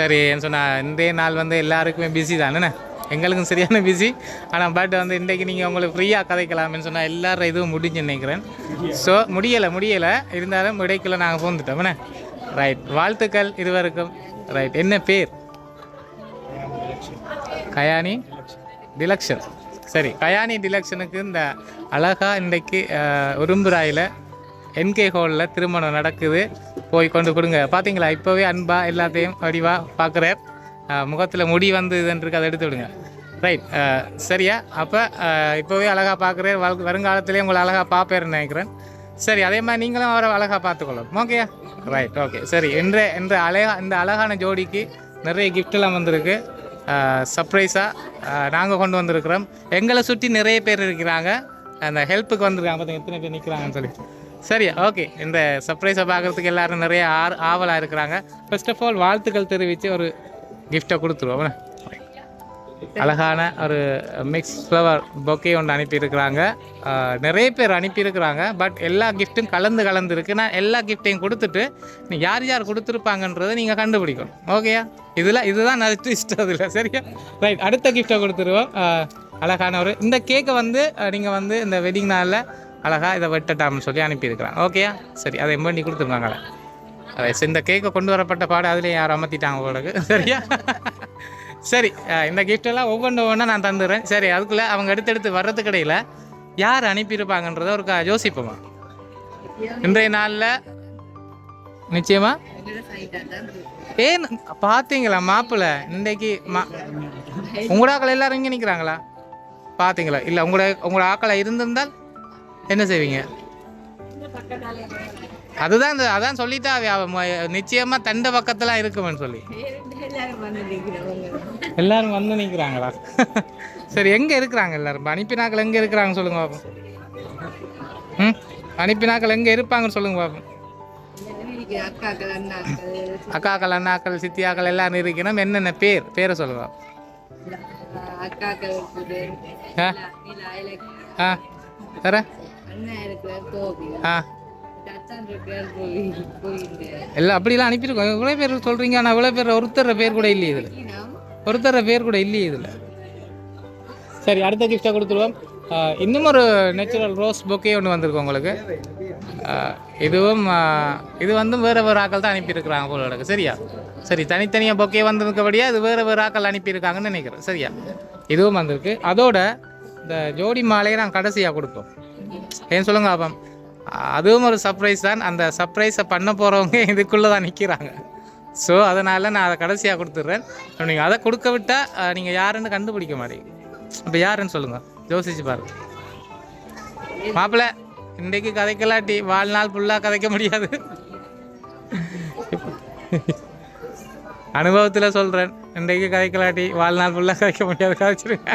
சரி சொன்னால் இன்றைய நாள் வந்து எல்லாருக்குமே பிஸி தானே, எங்களுக்கும் சரியான பிஸி. ஆனால் பட் வந்து இன்றைக்கு நீங்கள் உங்களுக்கு ஃப்ரீயாக கதைக்கலாம்னு சொன்னால் எல்லாரும் இதுவும் முடிஞ்சு நினைக்கிறேன். ஸோ முடியலை இருந்தாலும் இடைக்குள்ளே நாங்கள் போந்துட்டோம்ண்ணே. ரைட், வாழ்த்துக்கள் இருவருக்கும். ரைட், என்ன பேர்? கயானி டிலக்ஷன். சரி, கயானி டிலக்ஷனுக்கு இந்த அழகாக இன்றைக்கு உரும்புராயில் என்கே ஹாலில் திருமணம் நடக்குது. போய் கொண்டு கொடுங்க. பார்த்தீங்களா, இப்போவே அன்பா எல்லாத்தையும் வடிவாக பார்க்குறார். முகத்தில் முடி வந்து இதுன்றிருக்கு, அதை எடுத்து விடுங்க. ரைட், சரியா? அப்போ இப்போவே அழகாக பார்க்குறேன். வருங்காலத்திலே உங்களை அழகாக பார்ப்பேன்னு நினைக்கிறேன். சரி, அதே மாதிரி நீங்களும் அவரை அழகாக பார்த்துக்கொள்ளும். ஓகேயா? Right, okay. சரி, இந்த அழகான ஜோடிக்கு நிறைய கிஃப்டெல்லாம் வந்திருக்கு. சர்ப்ரைஸாக நாங்கள் கொண்டு வந்திருக்கிறோம். எங்களை சுற்றி நிறைய பேர் இருக்கிறாங்க, அந்த ஹெல்ப்புக்கு வந்திருக்காங்க. பார்த்தீங்க எத்தனை பேர் நிற்கிறாங்கன்னு சொல்லி. சரியா? ஓகே. இந்த சர்ப்ரைஸை பார்க்குறதுக்கு எல்லோரும் நிறைய ஆவலாக இருக்கிறாங்க. ஃபர்ஸ்ட் ஆஃப் ஆல் வாழ்த்துக்கள் தெரிவித்து ஒரு கிஃப்டை கொடுத்துருவோம். அழகான ஒரு மிக்ஸ் ஃப்ளவர் பொக்கே ஒன்று அனுப்பியிருக்கிறாங்க. நிறைய பேர் அனுப்பியிருக்கிறாங்க. பட் எல்லா கிஃப்ட்டும் கலந்து இருக்குது. நான் எல்லா கிஃப்ட்டையும் கொடுத்துட்டு யார் யார் கொடுத்துருப்பாங்கன்றதை நீங்கள் கண்டுபிடிக்கணும். ஓகேயா? இதுதான் நான் ட்விஸ்ட் அதில். சரியா? ரைட், அடுத்த கிஃப்ட்டை கொடுத்துருவோம். அழகான ஒரு இந்த கேக்கை வந்து நீங்கள் வந்து இந்த வெட்டிங் நாளில் அழகாக இதை வெட்டட்டாம்னு சொல்லி அனுப்பியிருக்கிறாங்க. ஓகேயா? சரி, அதை பண்ணி கொடுத்துருக்காங்க. அதை இந்த கேக்கை கொண்டு வரப்பட்ட பாடு அதிலே யாரும் அமர்த்திட்டாங்க உங்களுக்கு. சரியா? சரி, இந்த கிஃப்டெல்லாம் ஒவ்வொன்றா நான் தந்துடுறேன். சரி, அதுக்குள்ளே அவங்க எடுத்து வர்றதுக்கு இடையில் யார் அனுப்பியிருப்பாங்கன்றதை ஒரு யோசிப்போமா? இன்றைய நாளில் நிச்சயமா ஏன் பார்த்தீங்களா மாப்பிள்ள இன்றைக்கு உங்களோட ஆக்கள் எல்லாரும் இங்கே நிற்கிறாங்களா? பார்த்தீங்களா? இல்லை, உங்களோட ஆக்களை இருந்திருந்தால் என்ன செய்வீங்க? அதான் சொல்லிட்டா நிச்சயமா தண்டை பக்கத்துல இருக்குமென்னு சொல்லி எல்லாரும் வந்து நிற்கிறாங்களா? சரி, எங்க இருக்கிறாங்க எல்லாரும்? அனுப்பினாக்கள் எங்க இருக்கிறாங்க சொல்லுங்க பாப்போம். அனுப்பினாக்கள் எங்க இருப்பாங்கன்னு சொல்லுங்க பாப்போம். அக்காக்கள், அண்ணாக்கள், சித்தியாக்கள் எல்லாரும் இருக்கணும். என்னென்ன பேரை சொல்லுங்க. வேற எல்லாம் அப்படிலாம் அனுப்பியிருக்கோம். இவ்வளோ பேர் சொல்கிறீங்க, ஆனால் இவ்வளோ பேர் ஒருத்தர பேர் கூட இல்லையே இதில். சரி, அடுத்த கிஃப்டை கொடுத்துருவோம். இன்னும் ஒரு நேச்சுரல் ரோஸ் பொக்கே ஒன்று வந்திருக்கு உங்களுக்கு. இது வந்து வேறு ஆக்கள் தான் அனுப்பியிருக்கிறாங்க போல. சரியா? சரி, தனித்தனியாக பொக்கே வந்திருக்கபடியாக இது வேறு ஆக்கள் அனுப்பியிருக்காங்கன்னு நினைக்கிறேன். சரியா? இதுவும் வந்திருக்கு. அதோட இந்த ஜோடி மாலையை நான் கடைசியாக கொடுப்போம். ஏன்னு சொல்லுங்க பாப்போம். அதுவும் ஒரு சர்ப்ரைஸ் தான். அந்த சர்ப்ரைஸை பண்ண போகிறவங்க இதுக்குள்ளே தான் நிற்கிறாங்க. ஸோ அதனால் நான் அதை கடைசியாக கொடுத்துட்றேன். நீங்கள் அதை கொடுக்க விட்டால் நீங்கள் யாருன்னு கண்டுபிடிக்க மாட்டீங்க. இப்போ யாருன்னு சொல்லுங்கள், யோசிச்சு பாருங்க. மாப்பிள்ளை இன்றைக்கு கதைக்கலாட்டி வாழ்நாள் ஃபுல்லாக கதைக்க முடியாது. அனுபவத்தில் சொல்கிறேன், இன்றைக்கு கதைக்கலாட்டி வாழ்நாள் ஃபுல்லாக கதைக்க முடியாது. கதைச்சிருங்க.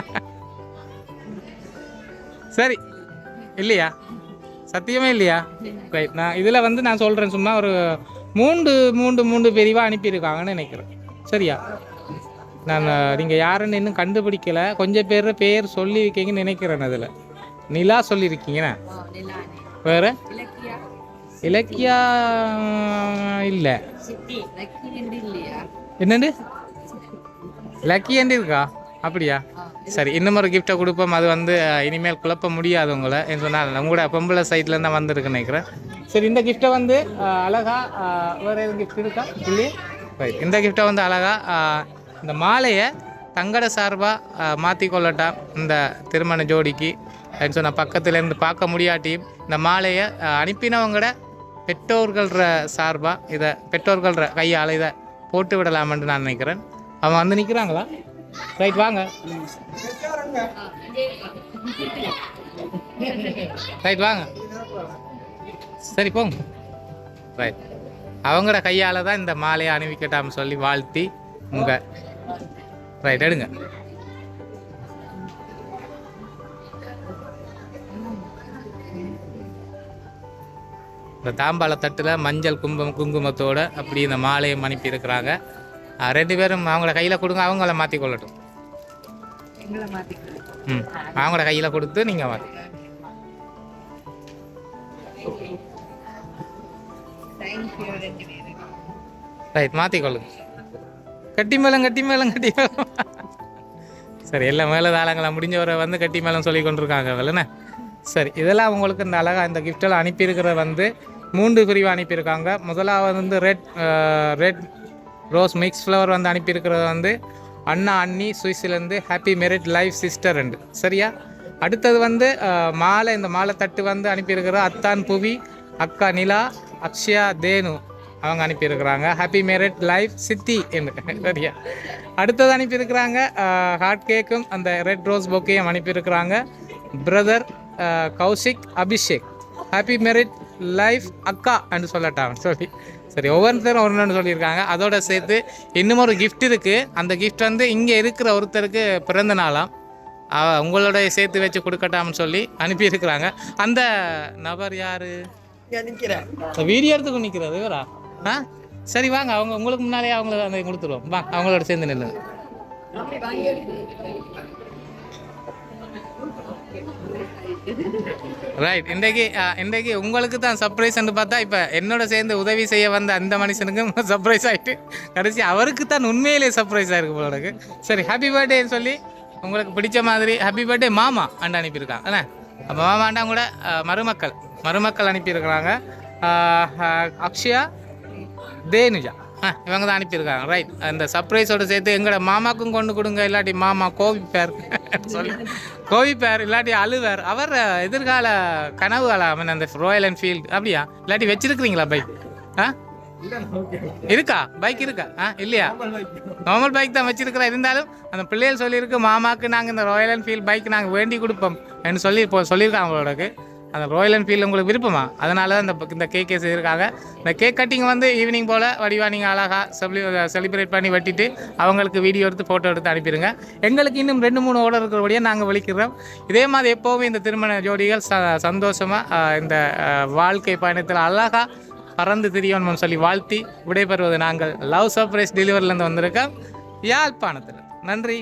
சரி, இல்லையா? சத்தியமே இல்லையா? ரைட், நான் இதில் வந்து நான் சொல்கிறேன், சும்மா ஒரு மூன்று பிரிவாக அனுப்பியிருக்காங்கன்னு நினைக்கிறேன். சரியா? நான் நீங்கள் யாருன்னு இன்னும் கண்டுபிடிக்கலை. கொஞ்சம் பேர் சொல்லி இருக்கீங்கன்னு நினைக்கிறேன். அதில் நிலா சொல்லியிருக்கீங்கண்ணா. வேறு இலக்கியா இல்லை. என்னண்டு லக்கி என்று இருக்கா? அப்படியா? சரி, இன்னும் ஒரு கிஃப்ட்டை கொடுப்போம். அது வந்து இனிமேல் குழப்ப முடியாது உங்களை. என்று சொன்னால் உங்களோட பொம்பளை சைட்லேருந்து தான் வந்திருக்குன்னு நினைக்கிறேன். சரி, இந்த கிஃப்ட்டை வந்து அழகாக வேறு எதுவும் கிஃப்ட் இருக்கா? இல்லையே? ரைட், இந்த கிஃப்ட்டை வந்து அழகாக இந்த மாலையை தங்கட சார்பாக மாற்றிக்கொள்ளட்டாம் இந்த திருமண ஜோடிக்கு. அப்படின்னு சொன்னால் பக்கத்துலேருந்து பார்க்க முடியாட்டியும் இந்த மாலையை அனுப்பினவங்களோட பெற்றோர்கள்ற சார்பாக இதை பெற்றோர்கள்ற கையால் இதை போட்டு விடலாமென்று நான் நினைக்கிறேன். அவன் வந்து நிற்கிறாங்களா? ரைட், வாங்க. ரைட், வாங்க. சரி, போங்க. ரைட், அவங்களோட கையால் தான் இந்த மாலையை அணிவிக்கட்டாம்னு சொல்லி வாழ்த்தி உங்கள் ரைட் எடுங்க. இந்த தாம்பாள தட்டில் மஞ்சள் குங்குமத்தோடு அப்படி இந்த மாலையை அனுப்பியிருக்கிறாங்க. 2 பேரும் அவங்கள கையில் கொடுங்க, அவங்கள மாற்றி கொள்ளட்டும். அவங்களோட கையில் கொடுத்து நீங்கள் மாற்றி ரைட் மாற்றிக்கொள்ளுங்க. கட்டி மேளம் சரி, எல்லாம் மேலே தாளங்களா முடிஞ்சவரை வந்து கட்டி மேளம் சொல்லி கொண்டிருக்காங்க இல்லைண்ணே. சரி, இதெல்லாம் உங்களுக்கு இந்த அழகாக இந்த கிஃப்டெல்லாம் அனுப்பியிருக்கிற வந்து 3 பிரிவாக அனுப்பியிருக்காங்க. முதலாவது வந்து ரெட் ரோஸ் மிக்ஸ் ஃப்ளவர் வந்து அனுப்பியிருக்கிறது வந்து அண்ணா அண்ணி சுவிஸ்லேருந்து ஹாப்பி மேரிட் லைஃப் சிஸ்டர் 2. சரியா? அடுத்தது வந்து மாலை, இந்த மாலை தட்டு வந்து அனுப்பியிருக்கிற அத்தான் புவி, அக்கா நிலா, அக்ஷயா தேனு அவங்க அனுப்பியிருக்கிறாங்க ஹாப்பி மேரிட் லைஃப் சித்தி என்று. சரியா? அடுத்தது அனுப்பியிருக்கிறாங்க ஹாட் கேக்கும் அந்த ரெட் ரோஸ் பொக்கையும் அனுப்பியிருக்கிறாங்க brother Kaushik Abhishek happy married life அக்கா என்று சொல்லட்டாங்க சொல்லி. சரி, ஒவ்வொருத்தரும் ஒன்று சொல்லியிருக்காங்க. அதோட சேர்த்து இன்னும் ஒரு கிஃப்ட் இருக்குது. அந்த கிஃப்ட் வந்து இங்கே இருக்கிற ஒருத்தருக்கு பிறந்த நாளாம், உங்களோட சேர்த்து வச்சு கொடுக்கட்டாம்னு சொல்லி அனுப்பியிருக்கிறாங்க. அந்த நபர் யார்? வீடியோ எடுத்துக்கு நிற்கிறது இவரா? சரி வாங்க, அவங்க உங்களுக்கு முன்னாலே அவங்கள அந்த கொடுத்துருவோம். வாங்க, அவங்களோட சேர்ந்து நில்லுங்க. ரைட், இன்றைக்கு உங்களுக்கு தான் சர்ப்ரைஸ்ன்னு பார்த்தா இப்போ என்னோட சேர்ந்து உதவி செய்ய வந்த அந்த மனுஷனுக்கும் சர்ப்ரைஸ் ஆகிட்டு கடைசி அவருக்கு தான் உண்மையிலே சர்ப்ரைஸ் ஆகிருக்கு போலருக்கு. சரி, ஹாப்பி பர்த்டேன்னு சொல்லி உங்களுக்கு பிடிச்ச மாதிரி ஹாப்பி பர்த்டே மாமா அண்டு அனுப்பியிருக்காங்க. அண்ணா அப்போ மாமாண்டா கூட மருமக்கள் அனுப்பியிருக்கிறாங்க அக்ஷயா தேனுஜா இவங்க தான் அனுப்பியிருக்காங்க. ரைட், அந்த சர்ப்ரைஸோடு சேர்த்து எங்களோட மாமாக்கும் கொண்டு கொடுங்க, இல்லாட்டி மாமா கோவிப்பார் சொல்லி கோவிப்பார், இல்லாட்டி அழுவார். அவர் எதிர்கால கனவுகளா அந்த ராயல் என்ஃபீல்டு அப்படியா? இல்லாட்டி வச்சிருக்கிறீங்களா பைக்? இருக்கா? பைக் இருக்கா? இல்லையா? நார்மல் பைக் தான் வச்சிருக்கிறா. இருந்தாலும் அந்த பிள்ளைகள் சொல்லியிருக்கு மாமாவுக்கு நாங்கள் இந்த ராயல் என்ஃபீல்டு பைக் நாங்கள் வேண்டி கொடுப்போம் என்று சொல்லி சொல்லியிருக்காங்க அவங்களோடக்கு. அந்த ராயல் என்ஃபீல்டு உங்களுக்கு விருப்பமா? அதனால தான் இந்த கேக்கே செய்திருக்காங்க. இந்த கேக் கட்டிங் வந்து ஈவினிங் போல் வடிவா நீங்கள் அழகாக செலிப்ரேட் பண்ணி வெட்டிட்டு அவங்களுக்கு வீடியோ எடுத்து ஃபோட்டோ எடுத்து அனுப்பிடுங்க. எங்களுக்கு இன்னும் 2-3 ஆர்டர் இருக்கிறபடியே நாங்கள் விളിக்கிறோம். இதே மாதிரி எப்போவுமே இந்த திருமண ஜோடிகள் சந்தோஷமாக இந்த வாழ்க்கை பயணத்தில் அழகாக பறந்து திரியணும்னு சொல்லி வாழ்த்தி விடைபெறுவது நாங்கள் லவ் சர்ப்ரைஸ் டெலிவரிலேருந்து வந்திருக்கோம் யாழ்ப்பாணத்தில். நன்றி.